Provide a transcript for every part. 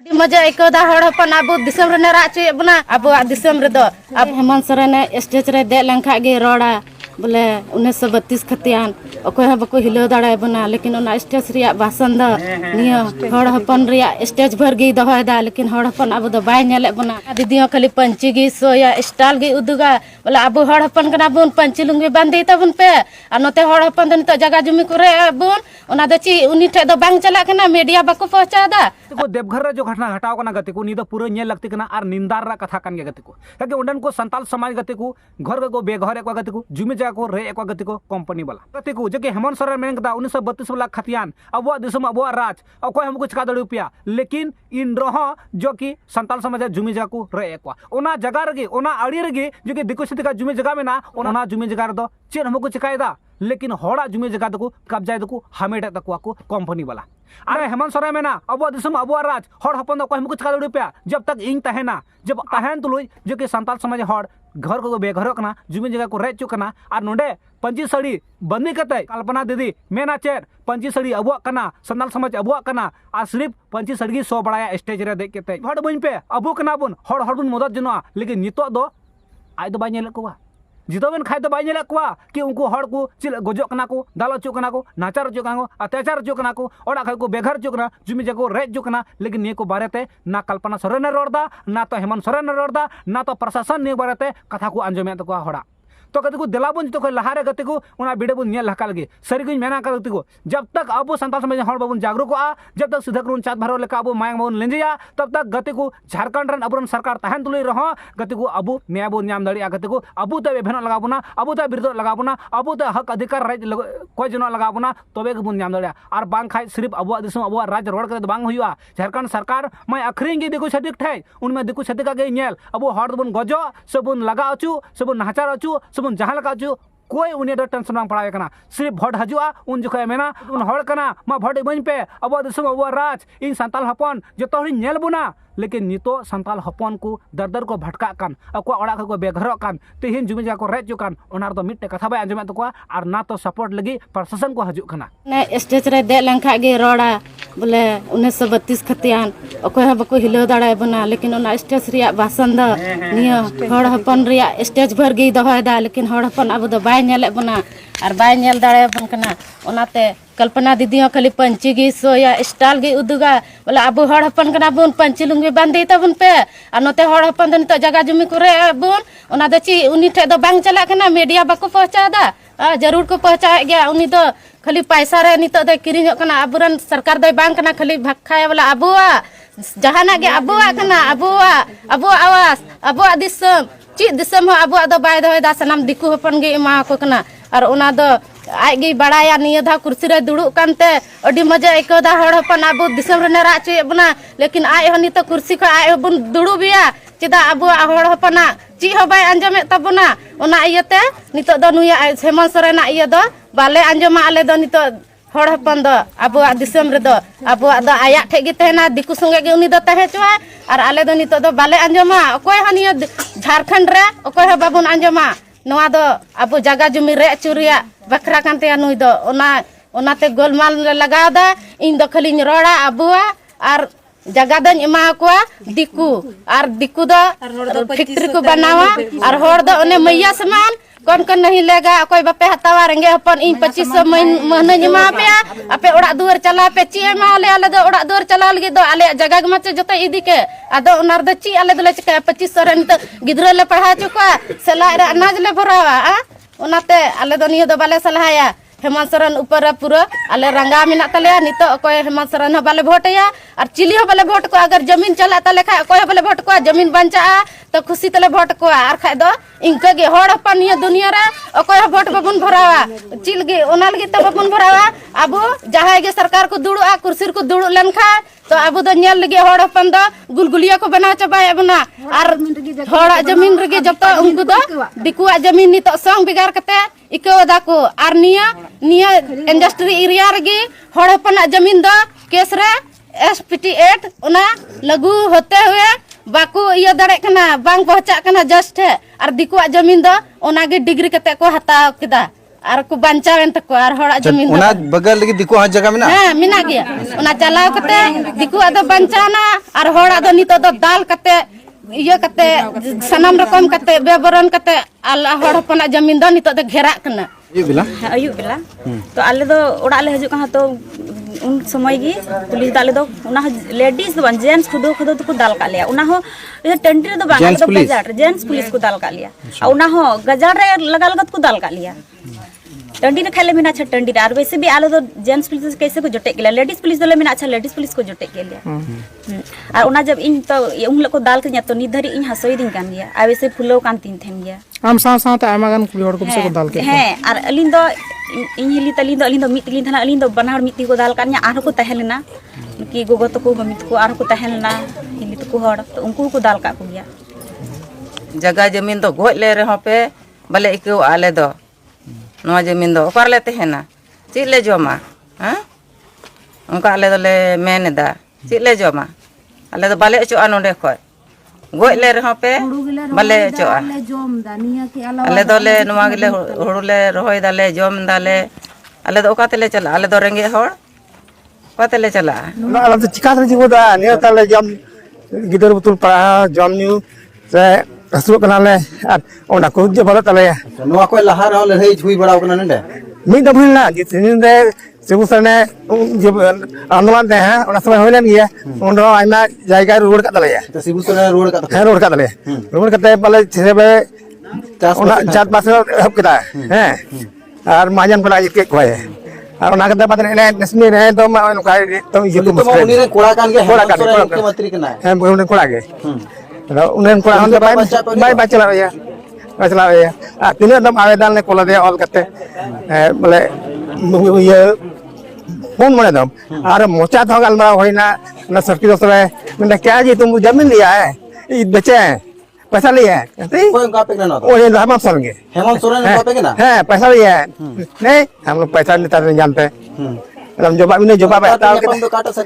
मजा आइकोदा हड़ हपन आबो दिसम रे राचे बना आबो दिसम रे दो अब हेमंत सोरेन स्टेज रे दे लंखा गे रोड़ा बोले 1932 खतियान अकोय बको हिलो दाड़ा बना लेकिन ओना स्टेज रिया भाषण द नियो हड़ हपन रिया स्टेज भर गे दहदा लेकिन हड़ हपन आबो द बाय नेले बना दीदियो खाली पंची गे सोया स्टाइल गे उदुगा बोले आबो हड़ हपन कना बुन पंची लुंगी बांधे तबन पे आ नते हड़ हपन द नितो जगह जमी करे बुन ओना द ची उनी ठे द बांग चला कना मीडिया बको पहुंचा दा को देवघर जो घटना घटाव कना गति को नी दो पूरा नेल लगती कना और निंदार रा कथा कान गति को ताकि उडन को संताल समाज गति को घर को बेघर एक गति को जुमी जगह को रे एक गति को कंपनी वाला गति को जके हेमंत सोरेन मेन कदा 1932 वाला खतियान अबो दिसम अबो राज अको हमको चिका दड़ू पिया लेकिन इन रह जो कि संताल समाज जुमी जगह को रे एक ओना जगह रगे ओना अड़ी रगे जो कि दिको सिद्धि का जुमी जगह में ना ओना जुमी जगह दो चेन हमको चिकायदा लेकिन हड़ा जुमी जगह दको कब्जा दको हमेट तको को कंपनी वाला अरे हेमंत सोरेन मेना अबो दिसम अबो राज हड़ हपन दो हमको चिका दड़ू पिया जब तक इन तहना जब तहन तुलुई जो कि संताल समाज हड़ घर को बेघर कना जुमी जगह को रेचु कना और नोडे पंची सड़ी बंदी कते कल्पना दीदी मेना चेर पंची सड़ी अबुआ कना संताल समाज अबुआ कना और सिर्फ पंची सड़ी सो बड़ाया स्टेज रे देख केते हड़ बन पे अबु कना बुन हड़ हड़ बुन मदद जनो लेकिन नितो दो आज दो बाय नेल कोवा जितोबन खाय तो बाय नेल कोवा कि उनको हड़ को चिल गजो कना को दालो चो कना को नाचार चो कना को अत्याचार चो कना को ओड़ा खाय को बेघर चो कना जुमी जगह को रेच चो कना लेकिन ने को बारेते ना कल्पना सोरेन रोड़दा ना तो हेमंत सोरेन रोड़दा ना तो प्रशासन ने बारेते कथा को अंजमे तो को हड़ा तो गति को दिलाबन तो लहारे गति को वीडियो बन नेल हका लगे सरी को मेना गति को जब तक अब संताल समाज हड़ बाबन जागरूक जब तक सीधा करून चाँद भरो लेका अब मायंग बाबन लेंजिया तब तक गति को झारखंड रन अब सरकार तहन तुलई रह गति को अब न्याय बन नाम दाड़ी गति को अब तो एभेन लगाबना अब तो विरोध लगाबना अब तो हक अधिकार राज कोई जन लगाबना तबे बन नाम दाड़ी और बांग खाय सिर्फ अब दिसम अब राज रोड करे बांग हुआ झारखंड सरकार मैं अखरिंग गे दिको छतिक ठाई उनमें दिको छतिका गे नेल अब हड़ बन गजो सबन लगा अचु सबन नाचार अचु सबन जहां लगा अचु कोई उन्हें दो टेंशन बांग पड़ावे कना सिर्फ भोट हजुआ उन जखय मेना उन हड़ कना मा भोट बन पे अब दिसम अब राज इन संताल हपन जतो हरि नेल बुना लेकिन नितो संताल हपन को दरदर को भटका कान अको ओड़ा को बेघर कान तेहिन जुमी जगह को रेचु कान ओनार तो मिट्टे कथा बाय अंजमे तको और ना तो सपोर्ट लगी प्रशासन को हजु कना ने स्टेज रे दे लंखा गे रोड़ा बोले 1932 खतियान अको बको हिलो दाड़ा बना लेकिन ओना स्टेज रिया भाषण द नियो हड़ हपन रिया स्टेज भर गे दहदा लेकिन हड़ हपन अब द बाय नेले बना और बाय नेल दाड़ा बन कना ओनाते कल्पना दीदी खाली पंची गे सोया स्टाइल गे उदुगा बोले आबो हड़ हपन कना बुन पंची लुंगी बांधे तबन पे आ नते हड़ हपन द नितो जगह जमी करे बुन ओना द ची उनी ठे द बांग चला कना मीडिया बको पहुंचा दा जरूर को पहुंचा गया उनी तो खाली पैसा रे नितो द किरिन कना आबुरन सरकार द बांग कना खाली भखाया वाला आबुआ जहाना गे आबुआ कना आबुआ अबो आवास अबो दिसम ची दिसम हो अबो द बाय द दा सनाम दिकु हपन गे मा को कना और ओना द आज गे बड़ाया निये धा कुर्सी रे दुड़ु कानते अडी मजा आइकोदा हड़ हपन आबो दिसम रे राचे बना लेकिन आय हनी तो कुर्सी को आय बन दुड़ु बिया चेदा आबो हड़ हपना ची हो बाय अंजमे तबना ओना इयते नितो द नुया हेमंत सोरेन इय द बाले अंजमा आले द नितो हड़ हपन द आबो दिसम रे द आबो द आया ठे गे तहना दिकु संगे गे उनी द तहे चवा और आले द नितो द बाले अंजमा ओकोय हनी झारखंड रे ओकोय बाबुन अंजमा नवा दो अब जगह जमी रे चुरिया बखरा कानते नुई दो ओनाते गोलमाल लगा दा इन दो खाली रोड़ा अबुआ और जगह दन एमा कोआ दिकु और दिकु दो फैक्ट्री को बनावा और हड़ दो ओने मैया समान कौन कौन नहीं लेगा कोई बापे हतावा रेंगे अपन इन 2500 महीने जमा पे आपे ओड़ा दुआर चला पे ची एमा आले दो ओड़ा दुआर चला लगे दो आले जगह मच जतो इदी के आदो ओनार द ची आले दले चका 2500 रे नित गिद्रो ले पढ़ा चुका सलाह रे अनाज ले भरावा ओनाते आले दो नियो दो बाले सलाहया हेमंत सोरेन ऊपर पूरा आले रंगा मिना तले नितो कोई हेमंत सोरेन बाले भोटया और चिली हो बाले भोट को अगर जमीन चला तले खा कोई बाले भोट को जमीन बंचा तो खुशी तले भोट को और खाय दो इनके गे हड़ हपन ये दुनिया रे कोई भोट बबुन भरावा चिल गे ओना लगी तो बबुन भरावा अब जहां गे सरकार को दुड़ुआ कुर्सी को दुड़ु लेनखा तो अब दो नेल लगे हड़ हपन द गुलगुलिया को बना चबाय बना और हड़ा जमीन रे जब तो उनको दो दिकुआ जमीन नितो संग बिगार कते इकोदा को और निया इंडस्ट्री एरिया रे हड़ हपन जमीन द केस रे SPT 8 ओना लागू होते हुए बाकू इया दड़े कना बांग पहुंचा कना जस्ट है और दिकुआ जमीन द ओना गे डिग्री कते को हताव किदा आर को बांचावेन तको आर हड़ा जमीन उना बगल लगी दिको हा जगह में ना हां मिना गया उना चलाव कते दिकु आदो बांचाना आर हड़ा दो नितो दो दाल कते इयो कते सनम रकम कते बेबरन कते आला हड़ हपना जमीन दो नितो दो घेरा कना अयुब बेला तो आले दो ओड़ा ले हजू कहा तो उन समय गी पुलिस दाले दो उना लेडीज दो जेंट्स खुदो खुदो तो दाल का लिया उना हो टेंटी रे दो बांग दो गजार जेंट्स पुलिस को दाल का लिया उना हो गजार रे लगा लगा को दाल का लिया टंडी ने खाले मिना अच्छा टंडी आर वैसे भी आलो तो जेंट्स पुलिस कैसे को जोटे के लेडीज पुलिस दले मिना अच्छा लेडीज पुलिस को जोटे के लिया और उना जब इन तो उन लोग को दाल के तो निधरी इन हसोई दिन कान गया आ वैसे फुलो कान तीन थेन गया आम साथ आमागान कुली हड़ को से को दाल के हैं और अलिन दो इन हिली तलिन दो मिट लिन थाना अलिन दो बनाहड़ मिट्टी को दाल कान आर को तहेलना कि गोगो तो को मिट को आर को तहेलना हिली तो को हड़ तो उनको को दाल का को गया जगह जमीन तो गोज ले रहे पे भले इको आले दो नवा जमीन दो ओकर ले तहेना चीज ले जमा हां उनका आले दो ले मेनदा चीज ले जमा आले दो बाले चोआ नोंडे खय गोज ले रहे पे बाले चोआ आले दो ले नवा गिले हुड़ू ले रोहय दाले जम दाले आले दो ओका तेले चला आले दो रेंगे हड़ ओका तेले चला आला तो चिका से जीवो दा ने ताले जम गिदर बुतुल पड़ा जम न्यू से हसु कना ले ओना को जे भलो ताले नवा को लहा रह ले हेज हुई बड़ा कना ने मी दबुल ना जितिन दे सेबु सने जे आंदोलन दे है ओना समय होलन गया ओंडो आइमा जायगा रोड का ताले तो सिबु सने रोड का है रोड का ताले रोड कते पले छेबे ओना चार पास हब केदा है और माजन पला के कोय और ओना कते पतन ने नसमी ने तो नुका तो ये तो उनी रे कोड़ा कान के कोड़ा कान मुख्यमंत्री के ना है उन्हें कोड़ा के उन्हें कोड़ा हम बाय बचला भैया बचला भैया तीन दम आवेदन ने कोला दे ऑल करते बोले ये फोन मने दम अरे मोचा तो गलमा होइना ना सरकी दोस्त रे मैंने क्या जी तुम जमीन लिया है ये बेचे हैं पैसा लिया है कहते कोई का पे ना ओ ये हेमंत सोरेन का पे ना है पैसा लिया है नहीं हम लोग पैसा लेता नहीं जानते हम जवाब नहीं जवाब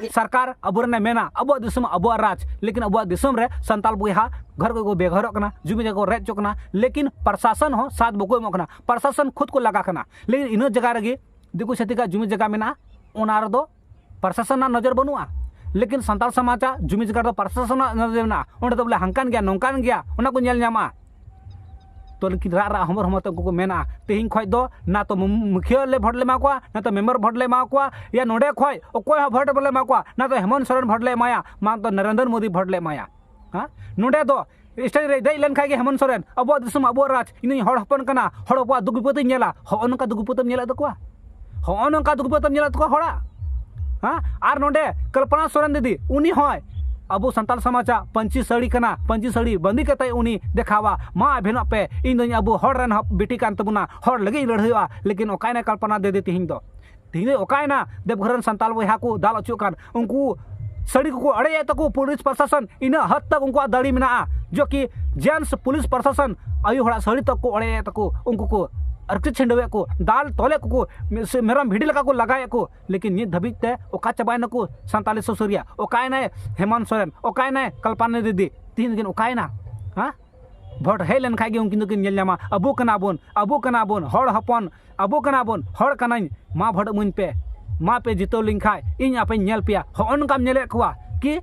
सरकार अब मेना अब दिसम अब राज लेकिन अब दिसम रे संताल बुहा घर को बेघर कना जुमी जगह रेज चोकना लेकिन प्रशासन हो साथ बको एमकना प्रशासन खुद को लगा कना लेकिन इन जगह रे दिकु छतिका जुमी जगह मेना ओना रे दो प्रशासन ना नजर बनुआ लेकिन संताल समाजा जुमी जगह दो प्रशासन ना नजर ना ओंडे तो बोले हंकान गया नौकान गया ओना को नेल न्यामा तो लेकिन रा हमर हमर तो को मेना तेहिं खय दो ना तो मुखिया ले भोट ले माकुआ ना तो मेंबर भोट ले माकुआ या नोडे खय ओकोय भोट बोले माकुआ ना तो हेमंत सोरेन भोट ले माया मा तो नरेंद्र मोदी भोट ले माया हां नोडे दो स्टेज रे दई लेन खाय गे हेमंत सोरेन अब दिसम अब राज इन हड़ हपन कना हड़ को दुगुपत नेला हो अनका दुगुपत नेला दकोआ हो अनका दुगुपत नेला दको हड़ा हां आर नोडे कल्पना सोरेन दीदी उनी होय अब संताल समाजा पंची साड़ी कना पंची साड़ी बंदी कते उनी देखावा मा भेनो पे इन दो अब हड़ रन बेटी कान तबुना हड़ लगे लड़हवा लेकिन ओकायना कल्पना दे देती हिंद तीन ओकायना देवघरन संताल बहा को दाल अचु कान उनको साड़ी को अड़े तको पुलिस प्रशासन इन हद तक उनको दाड़ी मेना जो कि जेंट्स पुलिस प्रशासन आयु हड़ा साड़ी तक को अड़े तको उनको को अर्क छिंडवे को दाल तोले को मेरम भिडी लगा को लगाए को लेकिन नित धबिते ओका चबाय नको संताली सुसुरिया ओकायना हेमंत सोरेन ओकायना कल्पना दीदी तीन दिन ओकायना हां भोट हे लेन खागे उनकिन किन नेलमा अबो कना बोन हड़ हपन अबो कना बोन हड़ कनाई मा भोट मुन पे मा पे जितो लिंग खाय इन आपे नेल पिया होन काम नेले खवा कि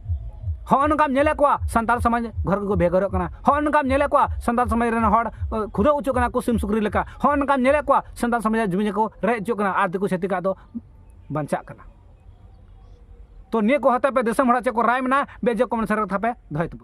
होन काम नेले को संताल समाज घर को बेघर कना होन काम नेले को संताल समाज रेन हड़ खुदा उचो कना को सिम सुकरी लेका होन काम नेले को संताल समाज जुमी को रे उचो कना आर दिको सेतिका दो बंचा कना तो ने को हता पे देशम हड़ा चे को राय मना बेजे कमेंट सर था पे धैत